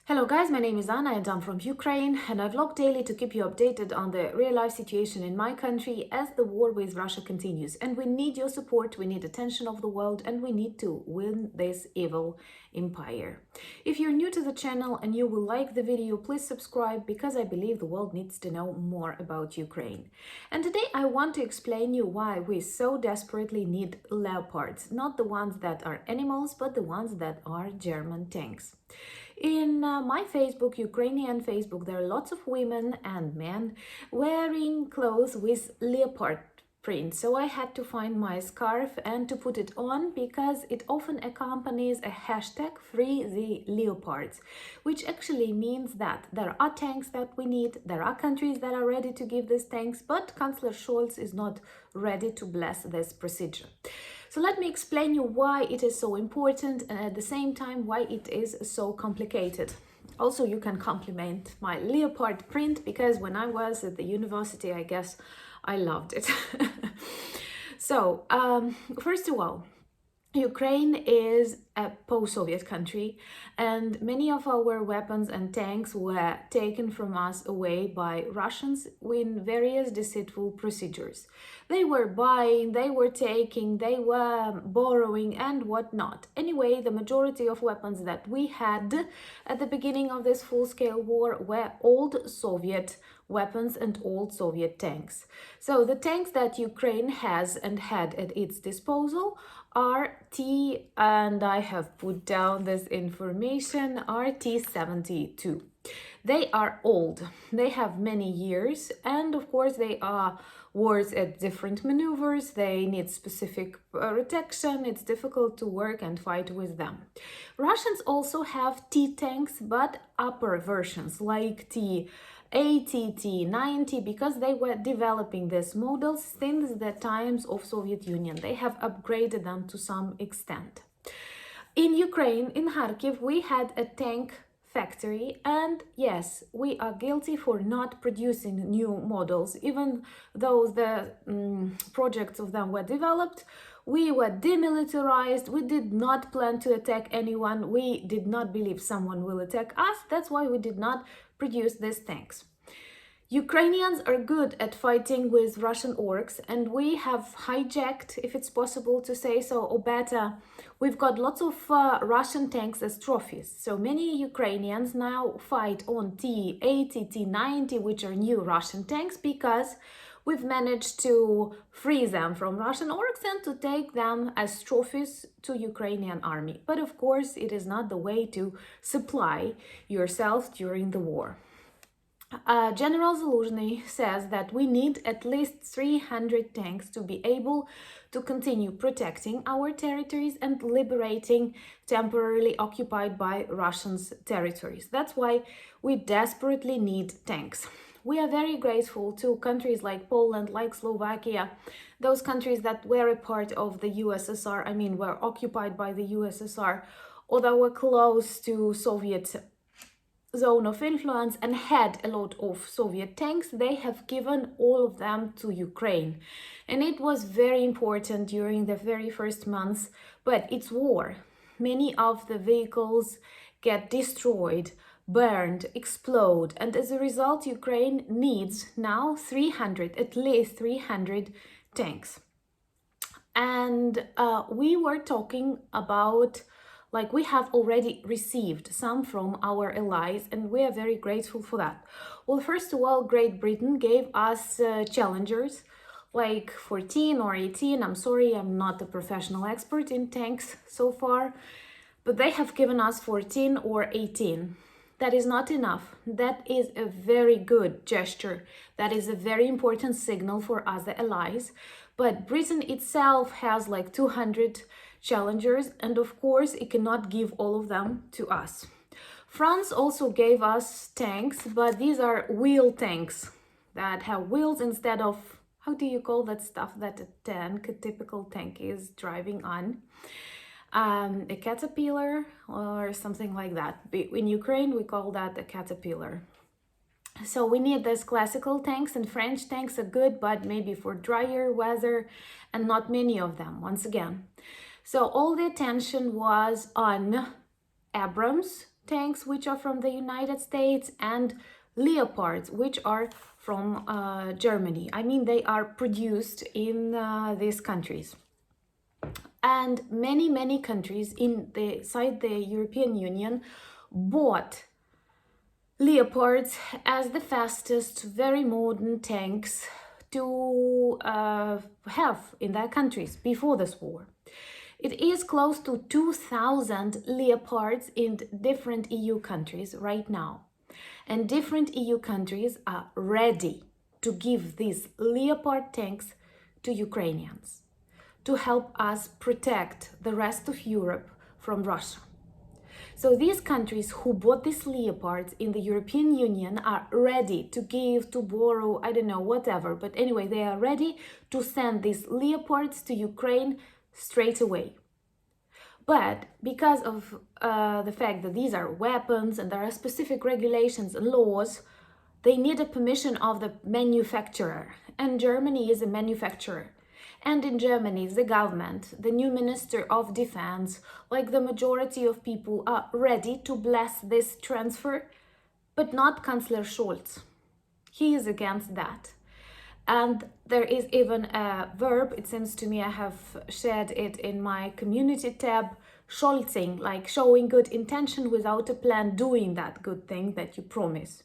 Hello guys, my name is Anna and I'm from Ukraine, and I vlog daily to keep you updated on the real-life situation in my country as the war with Russia continues. And we need your support, we need attention of the world, and we need to win this evil empire. If you're new to the channel and you will like the video, please subscribe, because I believe the world needs to know more about Ukraine. And today I want to explain you why we so desperately need Leopards, not the ones that are animals, but the ones that are German tanks. In my Facebook, Ukrainian Facebook, there are lots of women and men wearing clothes with leopard print. So I had to find my scarf and to put it on, because it often accompanies a hashtag Free the Leopards, which actually means that there are tanks that we need, there are countries that are ready to give these tanks, but Chancellor Scholz is not ready to bless this procedure. So let me explain you why it is so important, and at the same time why it is so complicated. Also, you can compliment my leopard print, because when I was at the university, I guess I loved it. So, first of all, Ukraine is a post-Soviet country, and many of our weapons and tanks were taken from us away by Russians in various deceitful procedures. They were buying, they were taking, they were borrowing and whatnot. Anyway, the majority of weapons that we had at the beginning of this full-scale war were old Soviet weapons and old Soviet tanks. So the tanks that Ukraine has and had at its disposal are and I have put down this information, T-72. They are old, they have many years, and of course they are wars at different maneuvers, they need specific protection, it's difficult to work and fight with them. Russians also have T-tanks, but upper versions like T-80, T-90, because they were developing these models since the times of Soviet Union. They have upgraded them to some extent. In Ukraine, in Kharkiv, we had a tank factory, and yes, we are guilty for not producing new models. Even though the projects of them were developed, we were demilitarized, we did not plan to attack anyone, we did not believe someone will attack us, that's why we did not produce these tanks. Ukrainians are good at fighting with Russian orcs, and we have hijacked, if it's possible to say so, or better, we've got lots of Russian tanks as trophies. So many Ukrainians now fight on T-80, T-90, which are new Russian tanks, because we've managed to free them from Russian orcs and to take them as trophies to Ukrainian army. But of course, it is not the way to supply yourself during the war. General Zaluzhny says that we need at least 300 tanks to be able to continue protecting our territories and liberating temporarily occupied by Russians territories. That's why we desperately need tanks. We are very grateful to countries like Poland, like Slovakia, those countries that were a part of the USSR, were occupied by the USSR, or that were close to Soviet zone of influence and had a lot of Soviet tanks. They have given all of them to Ukraine. And it was very important during the very first months, but it's war. Many of the vehicles get destroyed, burned, explode, and as a result, Ukraine needs now at least 300 tanks. And we were talking about, we have already received some from our allies, and we are very grateful for that. Well, first of all, Great Britain gave us challengers, like 14 or 18. I'm sorry, I'm not a professional expert in tanks so far, but they have given us 14 or 18. That is not enough. That is a very good gesture. That is a very important signal for us, the allies. But Britain itself has like 200 challengers, and of course it cannot give all of them to us. France also gave us tanks, but these are wheel tanks that have wheels instead of, how do you call that stuff that a typical tank is driving on? A caterpillar or something like that. In Ukraine we call that a caterpillar. So we need these classical tanks, and French tanks are good, but maybe for drier weather, and not many of them, once again. So all the attention was on Abrams tanks, which are from the United States, and Leopards, which are from Germany. I mean, they are produced in these countries. And many countries inside the European Union bought Leopards as the fastest, very modern tanks to have in their countries before this war. It is close to 2,000 Leopards in different EU countries right now. And different EU countries are ready to give these Leopard tanks to Ukrainians to help us protect the rest of Europe from Russia. So these countries who bought these Leopards in the European Union are ready to give, to borrow, I don't know, whatever. But anyway, they are ready to send these Leopards to Ukraine straight away. But because of the fact that these are weapons and there are specific regulations and laws, they need a permission of the manufacturer. And Germany is a manufacturer. And in Germany, the government, the new Minister of Defense, like the majority of people, are ready to bless this transfer, but not Chancellor Scholz. He is against that. And there is even a verb, it seems to me, I have shared it in my community tab, Scholzing, like showing good intention without a plan, doing that good thing that you promise.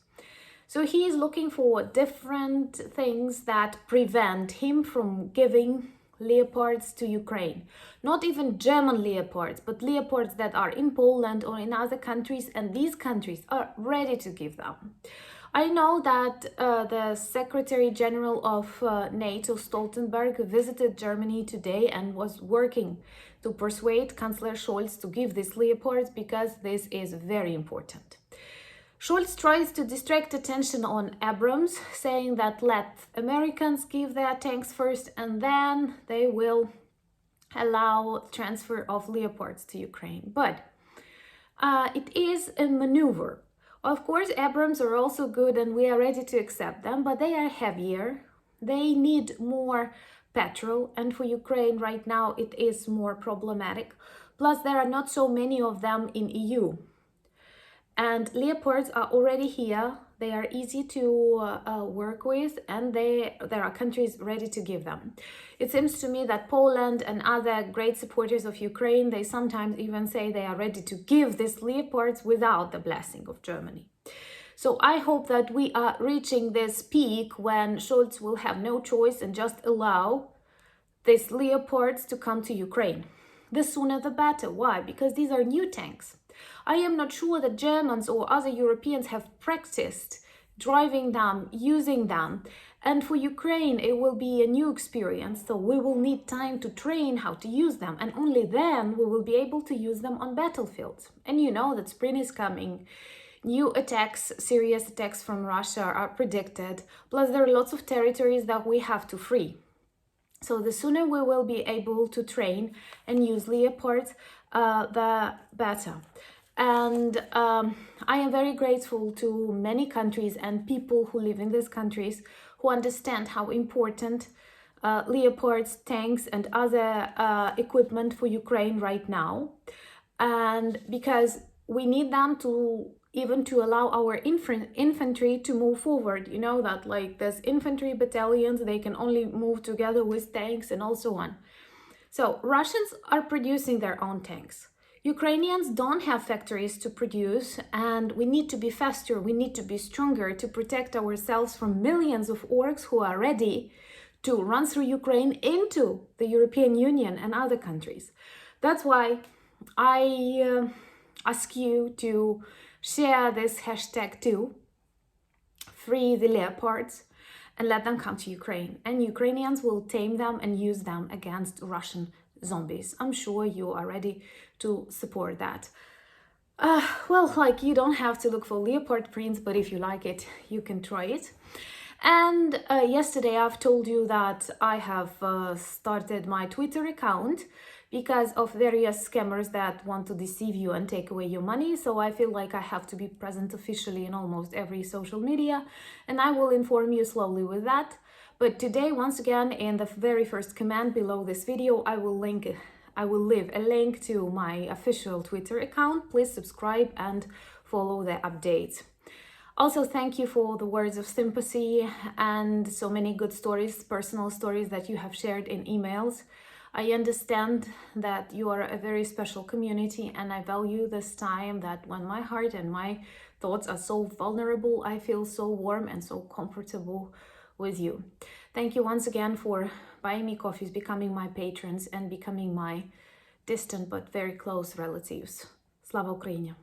So he is looking for different things that prevent him from giving Leopards to Ukraine. Not even German Leopards, but Leopards that are in Poland or in other countries, and these countries are ready to give them. I know that the Secretary General of NATO, Stoltenberg, visited Germany today and was working to persuade Chancellor Scholz to give these Leopards because this is very important. Scholz tries to distract attention on Abrams, saying that let Americans give their tanks first and then they will allow transfer of Leopards to Ukraine. But it is a maneuver. Of course, Abrams are also good and we are ready to accept them, but they are heavier. They need more petrol, and for Ukraine right now it is more problematic. Plus, there are not so many of them in EU. And Leopards are already here, they are easy to work with, and there are countries ready to give them. It seems to me that Poland and other great supporters of Ukraine, they sometimes even say they are ready to give these Leopards without the blessing of Germany. So I hope that we are reaching this peak when Scholz will have no choice and just allow these Leopards to come to Ukraine. The sooner the better. Why? Because these are new tanks. I am not sure that Germans or other Europeans have practiced driving them, using them. And for Ukraine, it will be a new experience. So we will need time to train how to use them. And only then we will be able to use them on battlefields. And you know that spring is coming. New attacks, serious attacks from Russia are predicted. Plus there are lots of territories that we have to free. So the sooner we will be able to train and use Leopards, the better. And I am very grateful to many countries and people who live in these countries who understand how important Leopards, tanks and other equipment for Ukraine right now. And because we need them to even to allow our infantry to move forward. You know that like there's infantry battalions, they can only move together with tanks and also on. So Russians are producing their own tanks. Ukrainians don't have factories to produce, and we need to be faster, we need to be stronger to protect ourselves from millions of orcs who are ready to run through Ukraine into the European Union and other countries. That's why I ask you to share this hashtag too, free the Leopards, and let them come to Ukraine. And Ukrainians will tame them and use them against Russian zombies. I'm sure you are ready to support that. Well, like you don't have to look for leopard prints, but if you like it, you can try it. And yesterday I've told you that I have started my Twitter account because of various scammers that want to deceive you and take away your money. So I feel like I have to be present officially in almost every social media, and I will inform you slowly with that. But today, once again, in the very first comment below this video, I will leave a link to my official Twitter account. Please subscribe and follow the updates. Also, thank you for the words of sympathy and so many good stories, personal stories that you have shared in emails. I understand that you are a very special community, and I value this time that when my heart and my thoughts are so vulnerable, I feel so warm and so comfortable with you. Thank you once again for buying me coffees, becoming my patrons, and becoming my distant but very close relatives. Slava Ukraini!